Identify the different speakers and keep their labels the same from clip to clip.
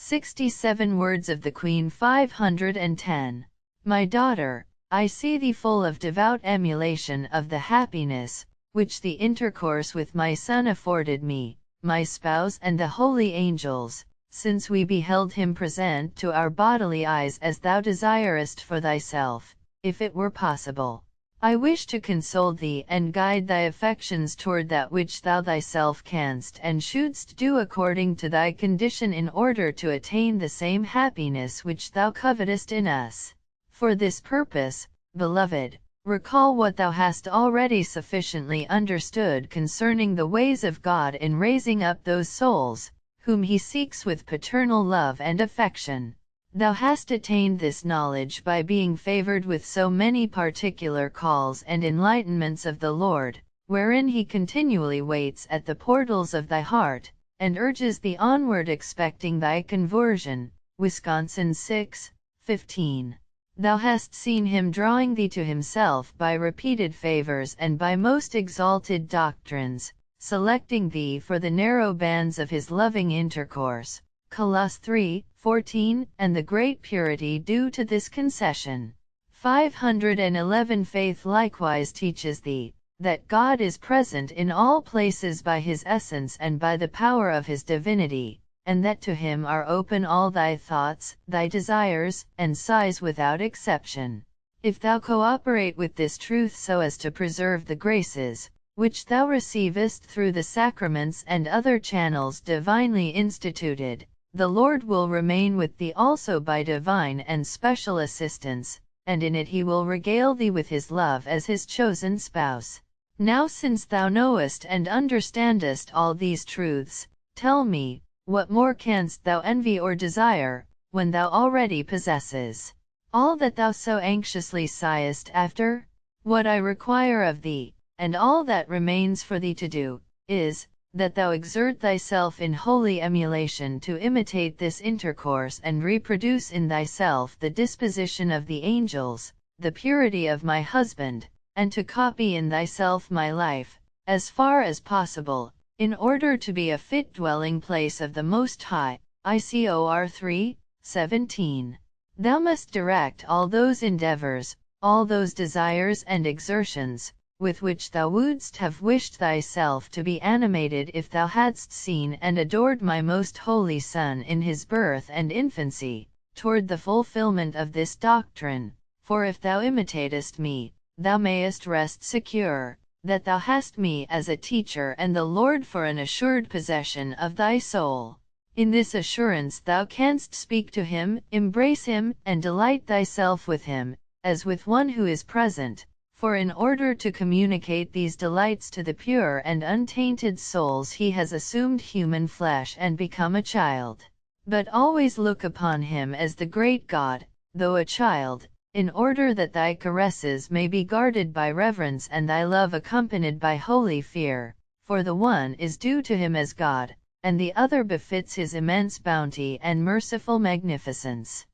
Speaker 1: 67 Words of the Queen 510. My daughter, I see thee full of devout emulation of the happiness, which the intercourse with my Son afforded me, my spouse and the holy angels, since we beheld him present to our bodily eyes as thou desirest for thyself, if it were possible. I wish to console thee and guide thy affections toward that which thou thyself canst and shouldst do according to thy condition in order to attain the same happiness which thou covetest in us. For this purpose, beloved, recall what thou hast already sufficiently understood concerning the ways of God in raising up those souls, whom he seeks with paternal love and affection. Thou hast attained this knowledge by being favored with so many particular calls and enlightenments of the Lord, wherein he continually waits at the portals of thy heart, and urges thee onward expecting thy conversion. Wisconsin 6:15. Thou hast seen him drawing thee to himself by repeated favors and by most exalted doctrines, selecting thee for the narrow bands of his loving intercourse. Coloss 3:14, and the great purity due to this concession. 511 Faith likewise teaches thee, that God is present in all places by his essence and by the power of his divinity, and that to him are open all thy thoughts, thy desires, and sighs without exception. If thou cooperate with this truth so as to preserve the graces, which thou receivest through the sacraments and other channels divinely instituted, the Lord will remain with thee also by divine and special assistance, and in it he will regale thee with his love as his chosen spouse. Now since thou knowest and understandest all these truths, tell me, what more canst thou envy or desire, when thou already possesses all that thou so anxiously sighest after? What I require of thee, and all that remains for thee to do, is, that thou exert thyself in holy emulation to imitate this intercourse and reproduce in thyself the disposition of the angels, the purity of my husband, and to copy in thyself my life, as far as possible, in order to be a fit dwelling place of the Most High. Icor 3:17. Thou must direct all those endeavors, all those desires and exertions, with which thou wouldst have wished thyself to be animated if thou hadst seen and adored my most holy Son in his birth and infancy, toward the fulfillment of this doctrine. For if thou imitatest me, thou mayest rest secure, that thou hast me as a teacher and the Lord for an assured possession of thy soul. In this assurance thou canst speak to him, embrace him, and delight thyself with him, as with one who is present. For in order to communicate these delights to the pure and untainted souls he has assumed human flesh and become a child. But always look upon him as the great God, though a child, in order that thy caresses may be guarded by reverence and thy love accompanied by holy fear, for the one is due to him as God, and the other befits his immense bounty and merciful magnificence.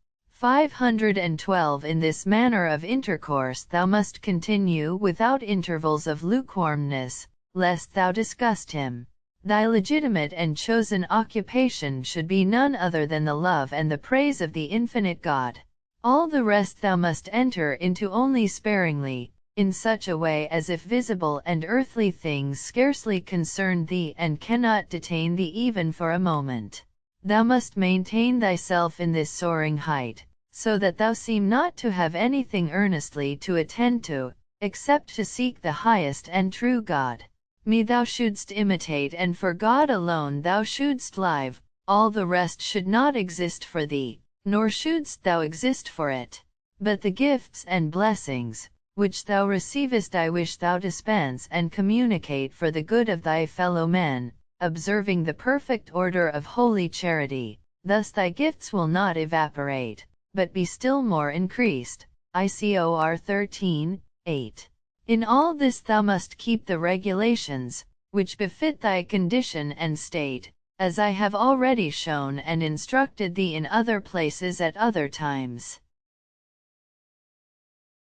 Speaker 1: 512 In this manner of intercourse thou must continue without intervals of lukewarmness, lest thou disgust him. Thy legitimate and chosen occupation should be none other than the love and the praise of the infinite God. All the rest thou must enter into only sparingly, in such a way as if visible and earthly things scarcely concern thee and cannot detain thee even for a moment. Thou must maintain thyself in this soaring height, so that thou seem not to have anything earnestly to attend to, except to seek the highest and true God. Me thou shouldst imitate, and for God alone thou shouldst live. All the rest should not exist for thee, nor shouldst thou exist for it. But the gifts and blessings, which thou receivest I wish thou dispense and communicate for the good of thy fellow men, observing the perfect order of holy charity. Thus thy gifts will not evaporate, but be still more increased. Icor 13:8. In all this thou must keep the regulations, which befit thy condition and state, as I have already shown and instructed thee in other places at other times.